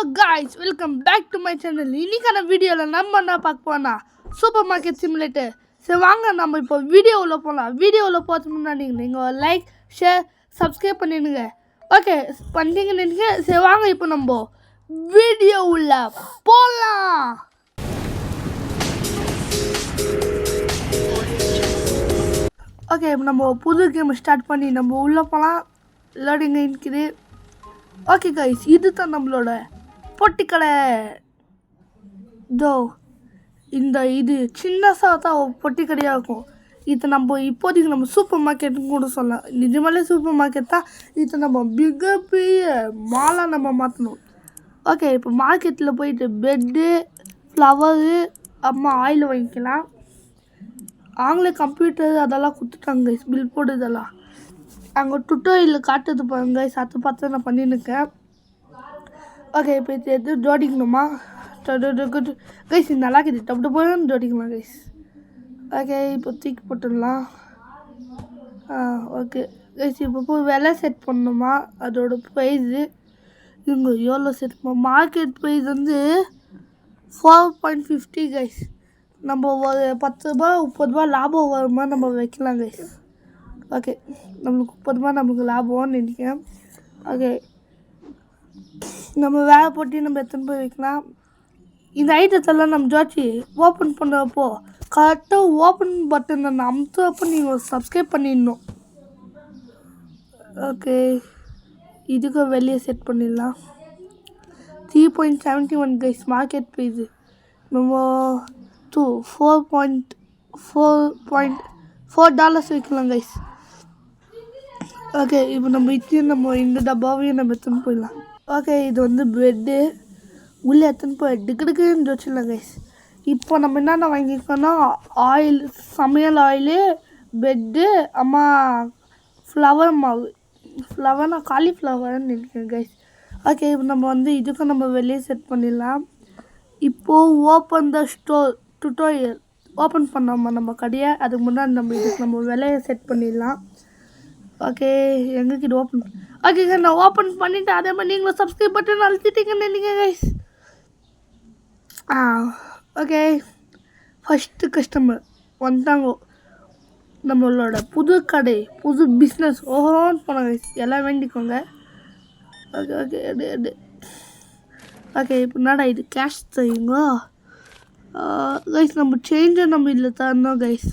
guys, welcome back to my channel. இன்னைக்கான வீடியோல நம்ம என்ன பார்க்க போறோம்னா சூப்பர் மார்க்கெட் சிமுலேட்டர். சரி வாங்க நம்ம இப்போ வீடியோவுல போலாம். வீடியோவுல போறதுக்கு முன்னாடி நீங்க லைக், ஷேர், சப்ஸ்கிரைப் பண்ணிடுங்க. ஓகே, பண்ணீங்கன்னு நினைக்கிறேன். சரி வாங்க இப்போ நம்ம வீடியோவுல போலாம். ஓகே, நம்ம புது கேம் ஸ்டார்ட் பண்ணி நம்ம உள்ள போலாம். லோடிங் இருக்குது. ஓகே கைஸ், இது தான் நம்மளோட பொட்டிக்கடை. இது சின்னதாக தான் பொட்டிக்கடையாக இருக்கும். இது நம்ம இப்போதைக்கு நம்ம சூப்பர் மார்க்கெட்டுன்னு கூட சொல்லலாம். நிஜமாலே சூப்பர் மார்க்கெட் தான். இது நம்ம மிகப்பெரிய மாலாக நம்ம மாற்றணும். ஓகே, இப்போ மார்க்கெட்டில் போயிட்டு பெட்டு, ஃப்ளவரு, அம்மா ஆயில் வாங்கிக்கலாம். ஆங்கில கம்ப்யூட்டர் அதெல்லாம் கொடுத்துட்டாங்க கைஸ், பில் போர்டு இதெல்லாம். அங்கே டுட்டோரியலில் காட்டுறது பாருங்க கைஸ், அதை பார்த்து நான் பண்ணியிருக்கேன். ஓகே, இப்போ இது எது ஜோடிக்கணுமா? கைஸ் இது நல்லா இருக்குது. டப்பு போய் ஜோடிக்கலாம் கைஸ். ஓகே, இப்போ தூக்கி போட்டுடலாம். ஓகே கைஸ், இப்போ போய் விலை செட் பண்ணணுமா? அதோட ப்ரைஸு இவங்க எவ்வளோ செட் பண்ணோம்? மார்க்கெட் ப்ரைஸ் வந்து 4.50 கைஸ். நம்ம ஒரு 10 ரூபா 30 ரூபா லாபம் வருமா நம்ம வைக்கலாம் கைஸ். ஓகே, நம்மளுக்கு 30 ரூபா நம்மளுக்கு லாபம்னு நினைக்கிறேன். ஓகே, நம்ம வேலை போட்டு நம்ம எத்தனை போய் வைக்கலாம். இந்த ஐட்டத்தெல்லாம் நம்ம ஜாச்சி ஓப்பன் பண்ணுறப்போ கரெக்டாக ஓப்பன் பட்டன் நான் அமுத்துறப்போ நீங்கள் சப்ஸ்கிரைப் பண்ணிடணும். ஓகே, இதுக்கு வெளியே செட் பண்ணிடலாம். 3.71 கைஸ் மார்க்கெட் ப்ரைஸு. நம்ம $4.4 வைக்கலாம் கைஸ். ஓகே, இப்போ நம்ம இந்த டப்பாவையும் நம்ம எடுத்துன்னு போயிடலாம். ஓகே, இது வந்து பெட்டு உள்ளே எடுத்துன்னு போய் டிக்கெட்டுக்குன்னு வச்சிடலாம் கைஸ். இப்போ நம்ம என்னென்ன வாங்கியிருக்கோன்னா ஆயில், சமையல் ஆயிலு, பெட்டு, அம்மா ஃப்ளவர் மாவு, ஃப்ளவர்னா காலிஃப்ளவர்னு நினைக்கிறேன் கைஸ். ஓகே, இப்போ நம்ம வந்து இதுக்கும் நம்ம வெளியே செட் பண்ணிடலாம். இப்போது open the store tutorial open பண்ணோமா நம்ம கடையை. அதுக்கு முன்னாடி நம்ம விலையை செட் பண்ணிடலாம். ஓகே, எங்களுக்கு இது ஓப்பன். ஓகே சார், நான் ஓப்பன் பண்ணிவிட்டு அதே மாதிரி நீங்களும் சப்ஸ்கிரைப் பட்டன் அழுத்திட்டீங்கன்னு நினைக்கிறேன் கைஸ். ஓகே, ஃபஸ்ட்டு கஸ்டமர் வந்துட்டாங்க. நம்மளோட புது கடை, புது பிஸ்னஸ் ஓஹோன்னு போனாங்க கைஸ். எல்லாம் வேண்டிக்கோங்க. ஓகே ஓகே எடு. ஓகே, இப்போ என்னடா இது கேஷ் தருவீங்க கைஸ். நம்ம சேஞ்சை நம்ம இதில் தரணும் கைஸ்.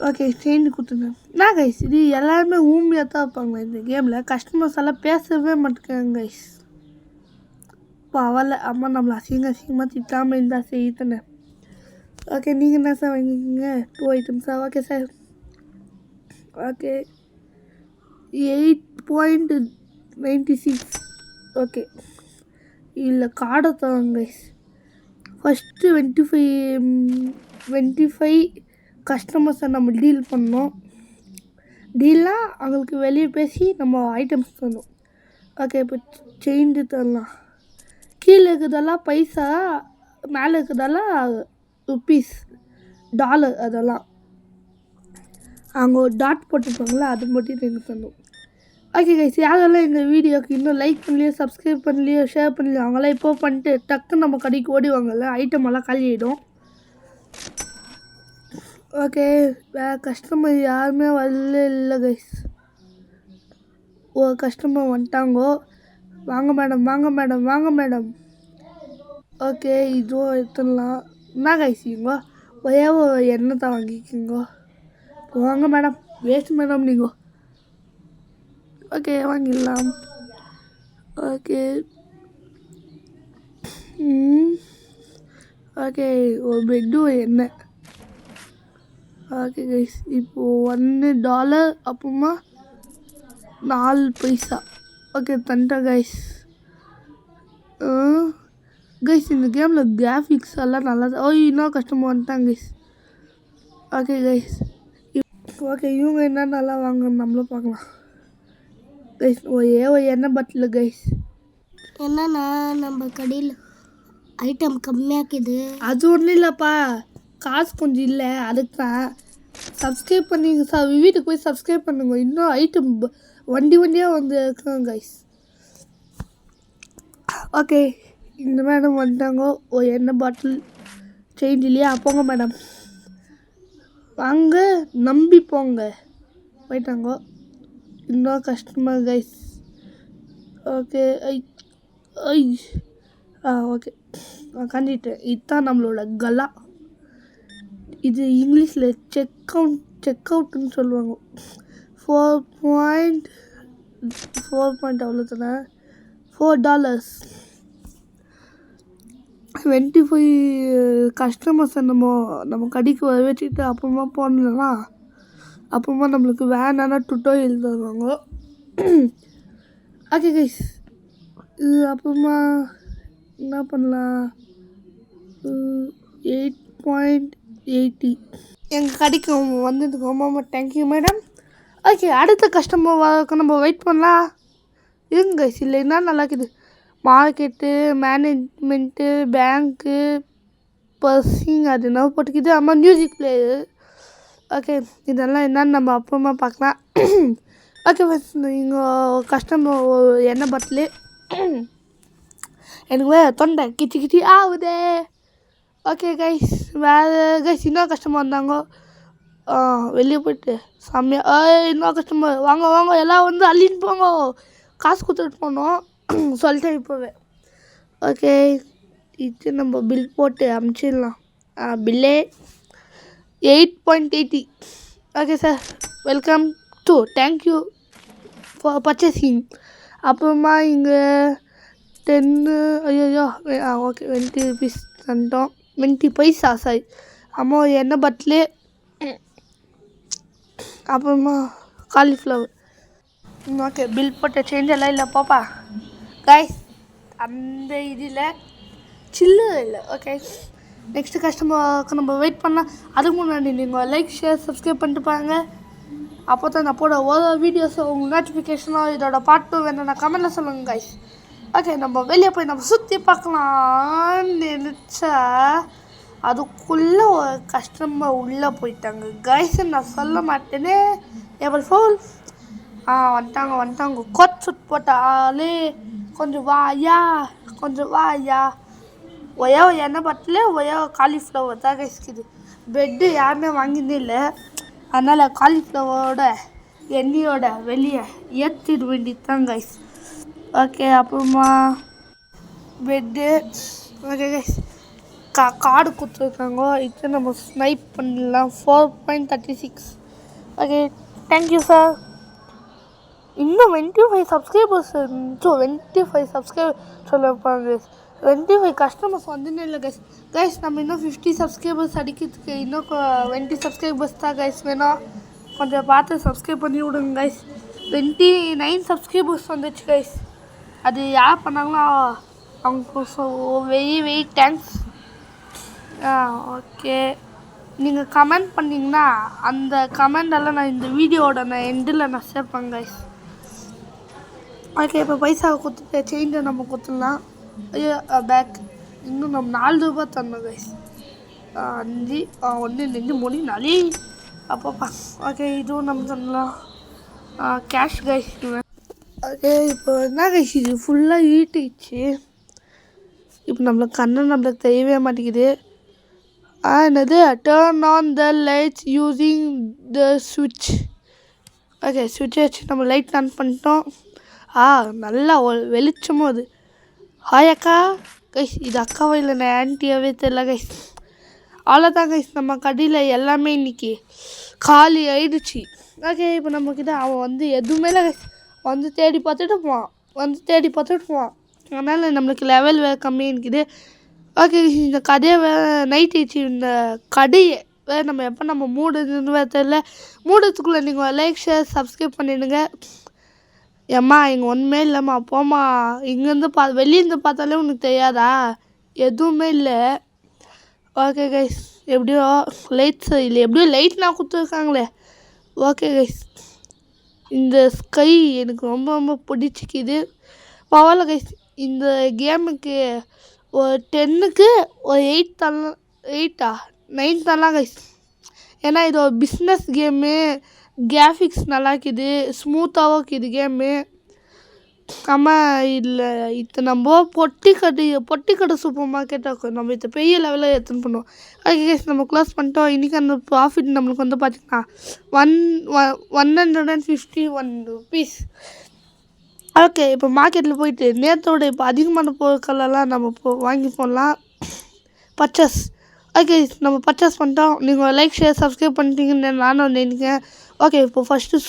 ஓகே, சேஞ்சு கொடுத்துருந்தேன். என்ன கைஸ், இது எல்லாருமே ஊமியாக தான் இருப்பாங்க இந்த கேமில். கஸ்டமர்ஸ் எல்லாம் பேசவே மாட்டேங்கிறாங்க கைஸ். பரவாயில்ல, அம்மா நம்மளை அசிங்கமாக திட்டாமல் இருந்தால் செய்யுதானே. ஓகே, நீங்கள் என்ன சார் வாங்கிக்கிங்க? 2 ஐட்டம்ஸா? Okay sir. ஓகே, 8.96. ஓகே, இல்லை கார்டை தராங்க கைஸ். ஃபஸ்ட்டு 25 கஸ்டமர்ஸை நம்ம டீல் பண்ணோம். டீல்னால் அவங்களுக்கு வெளியே பேசி நம்ம ஐட்டம்ஸ் தரணும். ஓகே, இப்போ சேஞ்சு தரலாம். கீழே இருக்கிறதெல்லாம் பைசா, மேலே இருக்கிறதெல்லாம் ருப்பீஸ், டாலர். அதெல்லாம் அவங்க ஒரு டாட் போட்டுருப்பாங்களா, அது மட்டும் நீங்கள் தரணும். ஓகே கைஸ், யாரெல்லாம் எங்கள் வீடியோக்கு இன்னும் லைக் பண்ணலையோ, சப்ஸ்கிரைப் பண்ணலையோ, ஷேர் பண்ணலையோ அவங்களாம் இப்போ பண்ணிட்டு டக்குன்னு நம்ம கடைக்கு ஓடி வாங்கல. ஐட்டம் எல்லாம் காலி ஆகிடும். ஓகே, வேறு கஸ்டமர் யாருமே வரல இல்லை கைஸ். ஒரு கஸ்டமர் வந்துட்டாங்கோ. வாங்க மேடம். ஓகே, இதுவும் எடுத்துடலாம். என்ன கைஸ் இவங்க ஒரே ஒரு எண்ணெய் தான் வாங்கிக்கிங்கோ. வாங்க மேடம், வேஸ்ட் மேடம் நீங்கள். ஓகே, வாங்கிடலாம். ஓகே ஓகே, ஒரு பெட்டு எண்ணெய். ஓகே கைஸ், இப்போது $1 அப்புறமா 4 பைசா. ஓகே, தண்டா கைஸ். கைஸ், இந்த கேமில் கிராஃபிக்ஸ் எல்லாம் நல்லா தான். இன்னும் கஷ்டமாக வந்துட்டாங்க கைஸ். ஓகே கைஸ், ஓகே இவங்க என்ன நல்லா வாங்கணும் நம்மளும் பார்க்கலாம் கைஸ். ஒரு எண்ணெய் பாட்டில் கைஸ். என்னன்னா நம்ம கடையில் ஐட்டம் கம்மியாக்குது. அது ஒன்றும் இல்லைப்பா, காசு கொஞ்சம் இல்லை, அதுக்கு தான். சப்ஸ்கிரைப் பண்ணிங்க சார், வீட்டுக்கு போய் சப்ஸ்கிரைப் பண்ணுங்க. இன்னும் ஐட்டம் வண்டியாக வந்து இருக்காங்க கைஸ். ஓகே இந்த மேடம் வந்துட்டாங்க. ஒரு எண்ணெய் பாட்டில் சேஞ்ச் இல்லையா? போங்க மேடம், வாங்க நம்பி போங்க. போயிட்டாங்க. இன்னொரு கஸ்டமர் கைஸ். ஓகே ஐ ஐ ஓகே கண்டிட்டேன். இதுதான் நம்மளோட கலா. இது இங்கிலீஷில் செக் அவுட்னு சொல்லுவாங்க. 4 அவ்வளோ தானே, $4. 25 கஸ்டமர்ஸை நம்ம கடைக்கு வர வச்சுட்டு அப்புறமா போனோம்னா அப்புறமா நம்மளுக்கு வேணான்னா டுட்டோரியல் தருவாங்க. ஓகே கைஸ், இது அப்புறமா என்ன பண்ணலாம்? 8.80 எங்கள் கடைக்கு வந்ததுக்கு ரொம்ப தேங்க்யூ மேடம். ஓகே, அடுத்த கஸ்டமர் வரக்கு நம்ம வெயிட் பண்ணலாம். இருங்க கைஸ், இல்லைன்னா நல்லா இருக்குது. மார்க்கெட்டு, மேனேஜ்மெண்ட்டு, பேங்க்கு, பர்சிங் அது என்ன போட்டுக்குது. அம்மா மியூசிக் பிளேயரு. ஓகே, இதெல்லாம் என்னன்னு நம்ம அப்புறமா பார்க்கலாம். ஓகே ஃபர்ஸ்ட் இங்கே கஸ்டமர் எண்ணெய் பாட்டிலு. எனக்கு தொண்டை கிச்சி ஆகுதே. ஓகே கைஸ், வேறு கைஸ் இன்னொரு கஸ்டமர் வந்தாங்க. வெளியே போயிட்டு செம்மையா இன்னொரு கஸ்டமர் வாங்க எல்லாம் வந்து அள்ளின்னு போங்க, காசு கொடுத்துட்டு போனோம் சொல்லிட்டேன் இப்போவே. ஓகே, இது நம்ம பில் போட்டு அமுச்சிடலாம். பில்லே 8.80. Okay sir, welcome to thank you for purchasing. அப்புறமா இங்கே 10 ஐயோ ஓகே 20 rupees தந்தோம். 20 பைசா சாரி. அம்மா எண்ணெய் பாட்டிலு, அப்புறமா காலிஃப்ளவர். ஓகே, பில் போட்ட சேஞ்ச் எல்லாம் இல்லை பாப்பா கைஸ். அந்த இதில் சில்லு இல்லை. ஓகே, நெக்ஸ்ட்டு கஸ்டமருக்கு நம்ம வெயிட் பண்ணலாம். அதுக்கு முன்னாடி நீங்கள் லைக், ஷேர், சப்ஸ்கிரைப் பண்ணிட்டு பாருங்க. அப்போ தான் நான் போட ஒரு வீடியோஸ் உங்களுக்கு நோட்டிஃபிகேஷனோ இதோட பாட்டு வேணும்னா கமெண்ட்டில் சொல்லுங்கள் கைஸ். ஓகே, நம்ம வெளியே போய் நம்ம சுற்றி பார்க்கலான்னு நினச்சா அதுக்குள்ளே ஒரு கஸ்டமர் உள்ளே போயிட்டாங்க கைஸ். நான் சொல்ல மாட்டேனே. எவ்வளோ ஃபோல் வந்துட்டாங்க. கோட் சுட் போட்டாலே கொஞ்சம் வாயா. ஒரே எண்ணெய் பாட்டில் ஒரே காலிஃப்ளவர் தான் கைஸ்க்குது. பெட்டு யாருமே வாங்கினே இல்லை. அதனால் காலிஃப்ளவரோட எண்ணெயோட வெளியே ஏற்றிட வேண்டியது தான் கைஸ். ஓகே, அப்புறமா பெட்டு. ஓகே கைஸ், கார்டு கொடுத்துருக்காங்க. இது நம்ம ஸ்னைப் பண்ணலாம். 4.36. Okay, thank you sir. இன்னும் 25 சப்ஸ்கிரைபர்ஸ் 25 சப்ஸ்கிரைபர் சொல்லியிருப்பாங்க கைஸ். 25 கஸ்டமர்ஸ் வந்துன்னு இல்லை கைஸ். நம்ம இன்னும் 50 சப்ஸ்கிரைபர்ஸ் அடிக்கிறதுக்கு இன்னும் 20 சப்ஸ்கிரைபர்ஸ் தான் கைஸ் வேணும். கொஞ்சம் பார்த்து சப்ஸ்கிரைப் பண்ணி விடுங்க கைஸ். 29 சப்ஸ்கிரைபர்ஸ் வந்துச்சு கைஸ். அது யார் பண்ணாங்களோ அவங்க வெரி தேங்க்ஸ். ஓகே, நீங்கள் கமெண்ட் பண்ணிங்கன்னா அந்த கமெண்டெல்லாம் நான் இந்த வீடியோட எண்டில் நான் சேர்ப்பேன் கைஸ். ஓகே, இப்போ பைசாவை கொடுத்துட்டு சேஞ்சை நம்ம கொடுத்துடலாம். ஐயோ பேக். இன்னும் நம்ம 4 ரூபா தரணும் கைஸ். 5 1 2 3 4 அப்பப்பா. ஓகே, இதுவும் நம்ம தரலாம். Cash guys. ஓகே, இப்போ என்ன கைஸ், இது ஃபுல்லாக ஈட்டிச்சு. இப்போ நம்மளுக்கு தெரியவே மாட்டேங்குது. என்னது turn on the lights using the சுவிட்ச். ஓகே, சுவிட்சை வச்சு நம்ம லைட் ஆன் பண்ணிட்டோம். நல்லா வெளிச்சமும் அது. ஹாய் அக்கா. கைஸ், இது அக்காவை இல்லை நான் ஆன்ட்டியாகவே தெரியல கைஸ். அவ்வளோதான் கைஸ், நம்ம கடையில் எல்லாமே இன்றைக்கி காலி ஆயிடுச்சு. ஓகே, இப்போ நம்மக்கிட்ட அவன் வந்து எதுவுமே இல்லை கைஸ். வந்து தேடி பார்த்துட்டு போவான். அதனால் நம்மளுக்கு லெவல் வேறு கம்மியாக இருக்குது. ஓகே, இந்த கதையை வேறு நைட் ஆயிடுச்சு. இந்த கடையை வேறு நம்ம எப்போ நம்ம மூடுதுன்னு வேறு தெரியல. மூடுறதுக்குள்ளே நீங்கள் லைக், ஷேர், சப்ஸ்கிரைப் பண்ணிவிடுங்க. ஏம்மா இங்கே ஒன்றுமே இல்லைம்மா, போம்மா. இங்கேருந்து வெளியேருந்து பார்த்தாலே உனக்கு தெரியாதா? எதுவுமே இல்லை. ஓகே கைஸ், எப்படியோ லைட்ஸ் இல்லை, எப்படியோ லைட்னா கொடுத்துருக்காங்களே. ஓகே கைஸ், இந்த ஸ்கை எனக்கு ரொம்ப பிடிச்சிக்குது. பரவாயில்ல கைஸ், இந்த கேமுக்கு ஒரு 10க்கு ஒரு 8 தரலாம். 9 தரலாம் கைஸ். ஏன்னா இது ஒரு பிஸ்னஸ் கேமு. கிராஃபிக்ஸ் நல்லா இருக்குது, ஸ்மூத்தாகவும் இருக்குது கேமு. அம்மா இல்லை இது நம்ம பொட்டி கடை சூப்பர் மார்க்கெட்டாக நம்ம இது பெரிய லெவலில் எடுத்துன்னு பண்ணுவோம். ஓகே கைஸ், நம்ம க்ளோஸ் பண்ணிட்டோம். இன்றைக்கி அந்த ப்ராஃபிட் நம்மளுக்கு வந்து பார்த்திங்கன்னா 151 rupees. ஓகே, இப்போ மார்க்கெட்டில் போயிட்டு நேரத்தோட இப்போ அதிகமான பொருட்களெல்லாம் நம்ம வாங்கி போடலாம். பர்ச்சேஸ். ஓகே, நம்ம பர்ச்சேஸ் பண்ணிட்டோம். நீங்கள் லைக் ஷேர் சப்ஸ்கிரைப் பண்ணிட்டீங்கன்னு நானும் நினைக்கிறேன். ஓகே, இப்போ ஃபஸ்ட்டு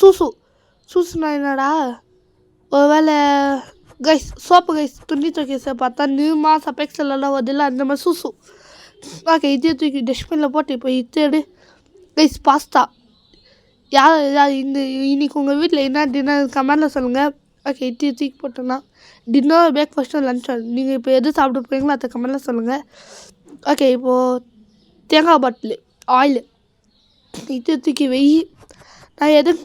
சூசுனா என்னடா ஒரு வேளை கைஸ் சோப்பு கைஸ் துணி துவைக்க பார்த்தா நியூமா சப்பெக்ஸல் எல்லாம் வருதில்ல அந்த மாதிரி சூசு. ஓகே, இதே தூக்கி டஸ்ட்பினில் போட்டு இப்போ இது கைஸ் பாஸ்தா. யார் இன்னைக்கு உங்கள் வீட்டில் என்ன டின்னர் கமெண்டில் சொல்லுங்கள். ஓகே, இது தூக்கி போட்டோன்னா டின்னர் பிரேக்ஃபாஸ்ட்டும் லன்ச் நீங்கள் இப்போ எது சாப்பிட போகிறீங்களோ அதை கமெண்டில் சொல்லுங்கள். ஓகே, இப்போது தேங்காய் பாட்டில் ஆயில் இது தூக்கி வெயி.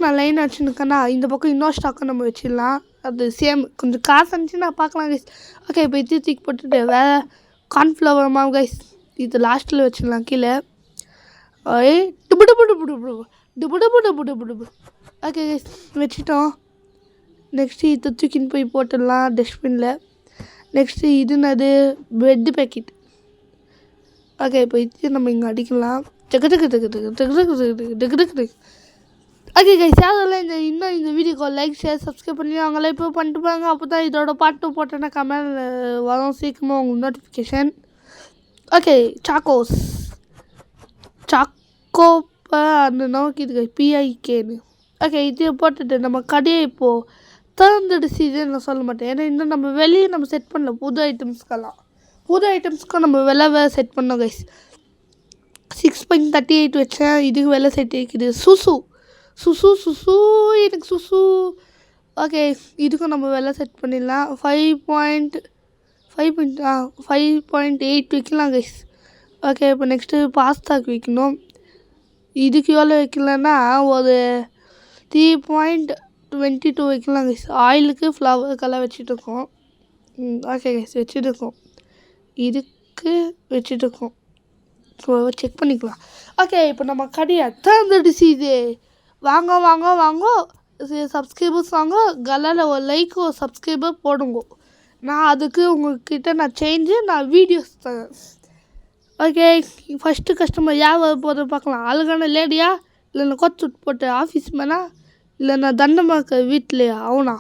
நான் லைன் வச்சுருக்கேன்னா இந்த பக்கம் இன்னொரு ஸ்டாக்கை நம்ம வச்சிடலாம். அது சேம் கொஞ்சம் காசு இருந்துச்சு நான் பார்க்கலாம் கைஸ். ஓகே, இப்போ இது தூக்கி போட்டுட்டு வேறு கார்ன்ஃப்ளவர் மாவு கைஸ் இது லாஸ்ட்டில் வச்சிடலாம் கீழே. டுபு டுபு டுபு டுபு டுபு டுபு டுபு டுபு டுபு. ஓகே கைஸ், வச்சுட்டோம். நெக்ஸ்ட்டு இதை தூக்கின்னு போய் போட்டுடலாம் டஸ்ட்பினில். நெக்ஸ்ட்டு இதுனது ப்ரெட்டு பேக்கெட். ஓகே, இப்போ இது நம்ம இங்கே அடிக்கலாம். ஓகே கைஸ், அதெல்லாம் இந்த வீடியோக்கு லைக் ஷேர் சப்ஸ்கிரைப் பண்ணி அவங்களாம் இப்போ பண்ணிட்டு போங்க. அப்போ தான் இதோட பாட்டு போட்டேன்னா கமெண்ட் வரும் சீக்கிரமாக உங்களுக்கு நோட்டிஃபிகேஷன். ஓகே, சாக்கோப்பை அந்த நோக்கிது கைஸ் PIKன்னு. ஓகே, இது போட்டுட்டு நம்ம கடையை இப்போது திறந்துடுச்சுன்னு நான் சொல்ல மாட்டேன். ஏன்னா இன்னும் நம்ம வெளியே நம்ம செட் பண்ணல புது ஐட்டம்ஸ்க்கும் நம்ம விலை செட் பண்ணோம் கைஸ். 6.38 வச்சேன். இதுக்கு விலை செட் இருக்குது. சுசு எனக்கு சுசு. ஓகே, இதுக்கும் நம்ம விலை செட் பண்ணிடலாம். 5.8 வைக்கலாம் கைஸ். ஓகே, இப்போ நெக்ஸ்ட்டு பாஸ்தாக்கு வைக்கணும். இதுக்கு எவ்வளோ வைக்கலன்னா ஒரு 3.22 வைக்கலாம் கைஸ். ஆயிலுக்கு ஃப்ளவருக்கெல்லாம் வச்சுட்டுருக்கோம். ஓகே கைஸ், வச்சுட்டுருக்கோம். இதுக்கு வச்சுட்டுருக்கோம். ஸோ செக் பண்ணிக்கலாம். ஓகே, இப்போ நம்ம கடையை திறந்துடுச்சு. இது வாங்க சப்ஸ்கிரைபர்ஸ் வாங்க. கலால் ஒரு லைக் ஒரு சப்ஸ்கிரைபர் போடுங்க. நான் அதுக்கு உங்கள்கிட்ட நான் வீடியோஸ் தரேன். ஓகே, ஃபஸ்ட்டு கஸ்டமர் யார் வர போகிற பார்க்கலாம். அழகான லேடியா, இல்லைன்னா கொத்து போட்ட ஆஃபீஸ் மேனா, இல்லைன்னா தண்டமாக்க வீட்லையா அவனா.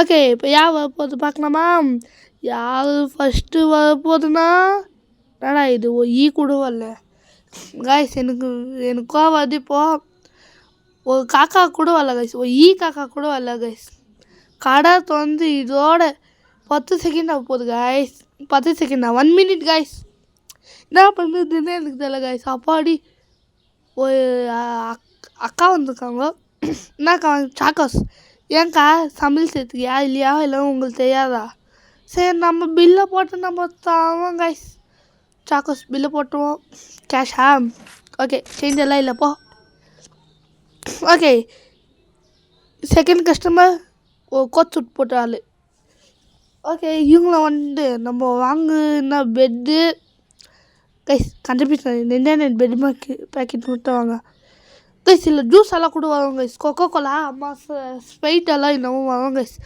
ஓகே, இப்போ யார் வர போகிறது பார்க்கலாமா. யார் ஃபஸ்ட்டு வர போகுதுன்னா என்னடா இது ஒரு கூட வரல கைஸ். எனக்கு கோவம் வருது. இப்போது ஒரு காக்கா கூட வரல கைஸ். ஒரு காக்கா கூட வரல கைஸ். கடை திறந்து இதோட 10 செகண்ட் ஆக போகுது கைஸ். 10 செகண்டா 1 minute guys. என்ன பண்ணுறதுன்னு எனக்கு தெரியல கைஸ். அப்பாடி ஒரு அக்கா வந்திருக்காங்க. என்னக்கா சாக்கோஸ் ஏன்க்கா சமையல் சேர்த்துக்கியா இல்லையா இல்லை உங்களுக்கு தெரியாதா? சரி, நம்ம பில்லை போட்டு நம்ம தரோம் கைஸ். சாக்கோஸ் பில்லு போட்டுருவோம். கேஷா? ஓகே, சேஞ்ச் எல்லாம் இல்லைப்போ. ஓகே, செகண்ட் கஸ்டமர் ஒரு கோட் போட்ட ஆள். ஓகே, இவங்கள வந்து நம்ம வாங்கின பெட்டு கைஸ் கண்டுபிடிச்சேன். நெட் பெட் பேக்கெட் மட்டும் வாங்க கைஸ். இல்லை ஜூஸ் எல்லாம் கூட வரும் கைஸ். கொக்கோ கோலா அம்மா ஸ்ப்ரைட் எல்லாம் இன்னமும் வரும் கைஸ்.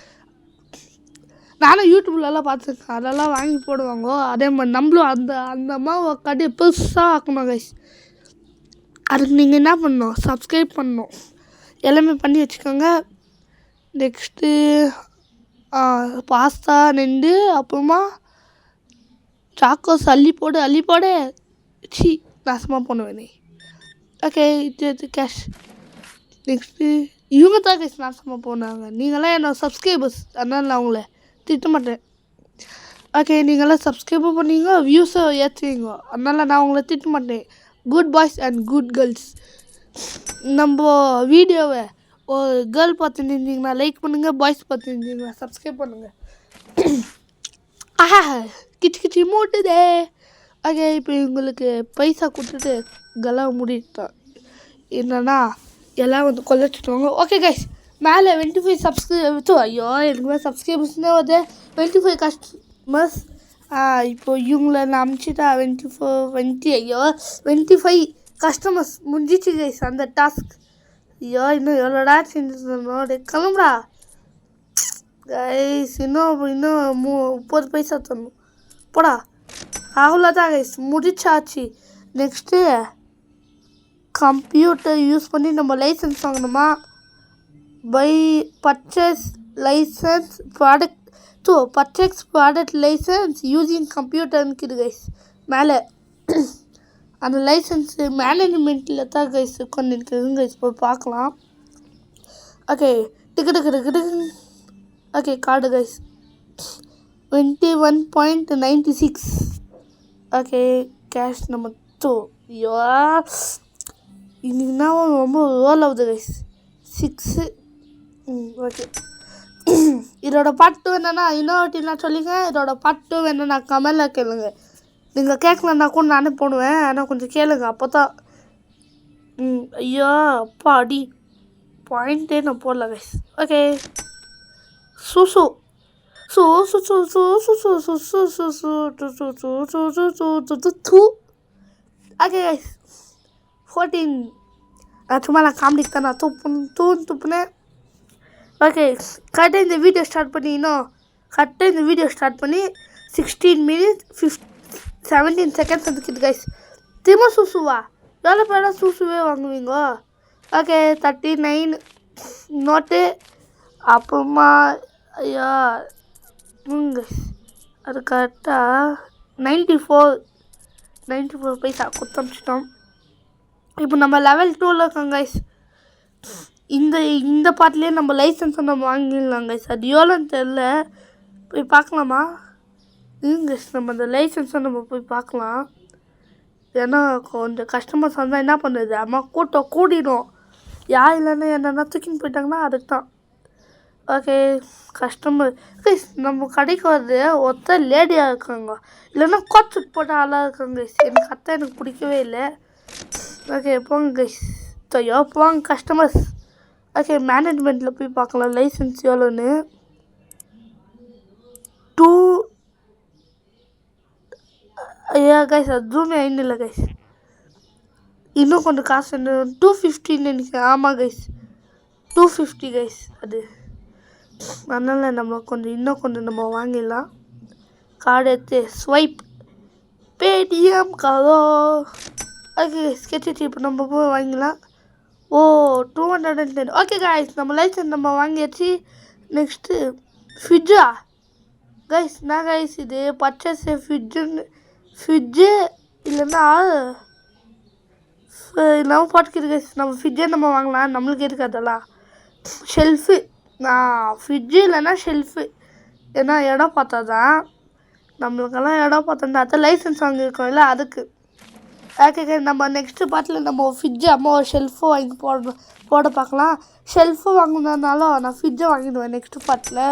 நானும் யூடியூப்லலாம் பார்த்துருக்கேன். அதெல்லாம் வாங்கி போடுவாங்க. அதே மாதிரி நம்மளும் அந்த அம்மாவை கடையை பெருசாக ஆக்கணும் கைஸ். அதுக்கு நீங்கள் என்ன பண்ணணும், சப்ஸ்கிரைப் பண்ணணும். எல்லாமே பண்ணி வச்சுக்கோங்க. நெக்ஸ்ட்டு பாஸ்தா நெண்டு, அப்புறமா சாக்கோஸ் அள்ளி போடு சி நாசமாக பண்ணுவேனே. ஓகே, இது கேஷ். நெக்ஸ்ட்டு இவங்க தான் கைஸ் நாசமாக போனாங்க. நீங்களாம் என்னோட சப்ஸ்கிரைபர்ஸ், அதனால் நான் அவங்கள திட்ட மாட்டேன். ஓகே, நீங்களாம் சப்ஸ்கிரைபும் பண்ணீங்க, வியூஸை ஏற்றுவீங்க, அதனால் நான் உங்களை திட்ட மாட்டேன். Good boys and good girls. நம்ம வீடியோவை ஒரு கேர்ள் பார்த்துருந்தீங்கன்னா லைக் பண்ணுங்கள், பாய்ஸ் பார்த்துருந்தீங்கன்னா சப்ஸ்கிரைப் பண்ணுங்கள். கிச்சி மூட்டுதே. ஓகே, இப்போ உங்களுக்கு பைசா கொடுத்துட்டு கலாவை மூடிட்டோம். என்னன்னா எல்லாம் வந்து கொலைச்சிட்டுவாங்க. ஓகே கைஸ், மேலே 25 சப்ஸ்கிரைபர்ஸ். ஐயோ, எனக்கு மேலே சப்ஸ்கிரைபர்ஸ்னே வருது. 25 கஸ்டமர்ஸ். இப்போ இவங்கள நான் அனுப்பிச்சிட்டா 25 கஸ்டமர்ஸ் முடிஞ்சிச்சு கைஸ் அந்த டாஸ்க். ஐயோ, இன்னும் எவ்வளோடா செஞ்சு கிளம்புடா கைஸ் இன்னும் 30 பைசா தரணும் போடா. அவ்வளோதான் கைஸ், முடிச்சாச்சு. நெக்ஸ்ட்டு கம்ப்யூட்டர் யூஸ் பண்ணி நம்ம லைசன்ஸ் வாங்கணுமா? By purchase license product license using கம்ப்யூட்டர்னு இருக்குது கைஸ் மேலே. அந்த லைசன்ஸு மேனேஜ்மெண்ட்டில் தான் கைஸ் உட்காந்து இருக்குதுங்க கைஸ், போய் பார்க்கலாம். Okay ticket okay card guys 21.96. Okay cash நம்ம 2. ஐயோ இன்னைக்குன்னா ரொம்ப ரோல் ஆகுது கைஸ் 6. ஓகே இதோட பாட்டு வேணுன்னா இன்னொரு நான் சொல்லிங்க. இதோட பாட்டு வேணுன்னா கமெண்டில் கேளுங்க. நீங்கள் கேட்கலன்னா கூட நானே போடுவேன், ஆனால் கொஞ்சம் கேளுங்க அப்போ தான். ஐயோ அப்பா அடி பாயிண்ட்டே நான் போடல கைஸ். ஓகே சூசு ஓகே கைஸ் 14. சும்மா நான் காமெடிக்கு தான் நான் துப்புனேன். ஓகே கரெக்டாக இந்த வீடியோ ஸ்டார்ட் பண்ணி 16 minutes 17 seconds வந்துக்கிது கைஸ். திரும்ப சூசுவா எவ்வளோ பேராக சூசுவே வாங்குவீங்க? Okay 39 note. அப்புறமா ஐயா அது கரெக்டாக 94 பைசா கொடுத்தமிச்சிட்டோம். இப்போ நம்ம லெவல் 2ல் இருக்கோம் கைஸ். இந்த பாட்டிலே நம்ம லைசன்ஸை நம்ம வாங்கிடலாம் கைஸ். அது எவ்வளோன்னு தெரில, போய் பார்க்கலாமா? கைஸ் நம்ம அந்த லைசன்ஸை நம்ம போய் பார்க்கலாம். ஏன்னா கொஞ்சம் கஸ்டமர்ஸ் வந்தால் என்ன பண்ணுறது, அம்மா கூட்டம் கூடிடும். யார் இல்லைன்னா என்னென்னா தூக்கின்னு போயிட்டாங்கன்னா அதுக்கு தான். ஓகே கஸ்டமர் கைஸ் நம்ம கடைக்கு வந்து ஒருத்தர் லேடியாக இருக்காங்க, இல்லைன்னா கோச்சுட்டு போட்ட ஆளாக இருக்காங்க கைஸ். எனக்கு அத்தை எனக்கு பிடிக்கவே இல்லை. ஓகே போங்க கைஸ், போங்க கஸ்டமர்ஸ். ஓகே மேனேஜ்மெண்ட்டில் போய் பார்க்கலாம் லைசன்ஸ் எவ்வளோன்னு. 2 ஐயா கைஸ் அது ஜூமே ஐந்து இல்லை கைஸ், இன்னும் கொஞ்சம் காசு 250 நினைக்கிறேன். ஆமாம் கைஸ் 250 கைஸ் அது. அதனால் நம்ம இன்னும் கொஞ்சம் நம்ம வாங்கிடலாம். கார்டு எடுத்து ஸ்வைப் பேடிஎம் காரோ. ஓகே ஸ்கெட்ச் இப்போ நம்ம போய் வாங்கிக்கலாம். 210. ஓகே கைஸ் நம்ம லைசன்ஸ் நம்ம வாங்கியாச்சு. நெக்ஸ்ட்டு ஃப்ரிட்ஜா கைஸ்? என்ன கைஸ் இது பர்ச்சேஸ் ஃப்ரிட்ஜு இல்லைன்னா நம்ம போட்டுக்கிது கைஸ். நம்ம ஃப்ரிட்ஜே நம்ம வாங்கலாம், நம்மளுக்கு எதுக்கு அதெல்லாம். ஷெல்ஃபு ஃப்ரிட்ஜு இல்லைன்னா ஷெல்ஃபு, ஏன்னா இடம் பார்த்தா தான் நம்மளுக்கெல்லாம் இடம் பார்த்தோம்னா அதை லைசன்ஸ் வாங்கியிருக்கோம் இல்லை அதுக்கு. ஓகே நம்ம நெக்ஸ்ட்டு பார்ட்டில் நம்ம ஃப்ரிட்ஜு அம்மா ஒரு ஷெல்ஃபு வாங்கி போட பார்க்கலாம். ஷெல்ஃபு வாங்கினதுனாலும் நான் ஃப்ரிட்ஜை வாங்கிடுவேன் நெக்ஸ்ட்டு பார்ட்டில்.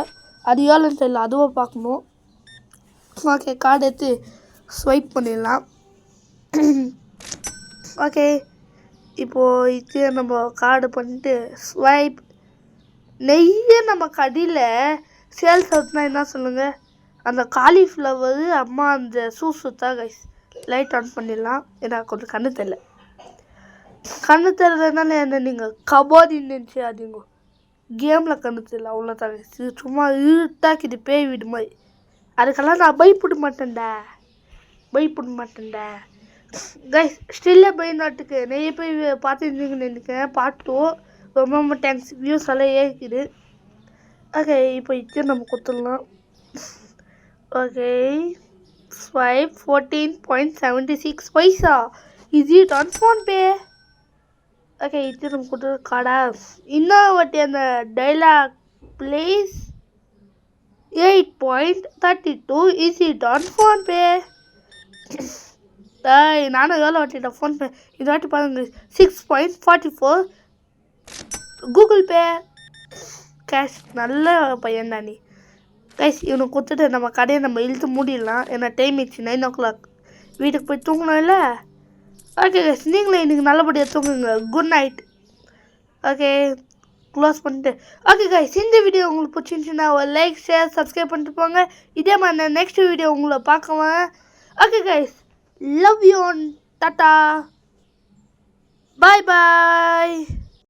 அது எவ்வளோன்னு தெரியல, அதுவும் பார்க்கணும். ஓகே கார்டு எடுத்து ஸ்வைப் பண்ணிடலாம். ஓகே இப்போது இது நம்ம கார்டு பண்ணிட்டு ஸ்வைப். நெய்ய நம்ம கடையில் சேல்ஸ் அவுட்னா என்ன சொல்லுங்கள்? அந்த காலிஃப்ளவர் அம்மா அந்த சூசுத்தா கைஸ். லைட் ஆன் பண்ணிடலாம், ஏன்னா கொஞ்சம் கண்ணு தெரியலனால என்ன நீங்கள் கபாடின்னு நினச்சாதீங்க. கேமில் கண்ணு தெரியல அவ்வளோதான் கைஸ். சும்மா இருட்டாக்குது பேய் வீடு மாதிரி. அதுக்கெல்லாம் நான் பயப்பட மாட்டேன்டா கைஸ். ஸ்டில்ல பயந்தாட்டுக்கு நிறைய போய் பார்த்துருந்தீங்கன்னு நினைக்கிறேன். பார்த்தும் ரொம்ப தேங்க்ஸ், வியூஸ் எல்லாம் ஏறிக்குது. ஓகே இப்போ இது நம்ம கொடுத்துடலாம். Okay swipe 14.76 paisa. Is it on PhonePe? Okay இது நம்ம கொடுத்துரு கார்டா. இன்னொரு வாட்டி அந்த dialogue please 8.32 is it on PhonePe? நானும் எவ்வளோ வாட்டிட்டேன் ஃபோன்பே, இந்த வாட்டி பாருங்க 6.44 கூகுள் பே கேஷ். நல்ல பையன்டா நீ கைஸ். இவனுக்கு கொடுத்துட்டு நம்ம கடையை நம்ம இழுத்து மூடிடலாம், ஏன்னா டைம் ஆயிடுச்சு 9 o'clock. வீட்டுக்கு போய் தூங்கணும் இல்லை? ஓகே கைஸ் நீங்களே இன்றைக்கி நல்லபடியாக தூங்குங்க. Good night. ஓகே க்ளோஸ் பண்ணிட்டு. ஓகே கைஸ் இந்த வீடியோ உங்களுக்கு பிடிச்சிருந்துச்சுன்னா ஒரு லைக் ஷேர் சப்ஸ்கிரைப் பண்ணிட்டு போங்க. இதே மாதிரி நான் நெக்ஸ்ட் வீடியோ உங்களை பார்க்குவேன். ஓகே கைஸ் லவ் யூ ஆன் டாட்டா பாய் பாய்.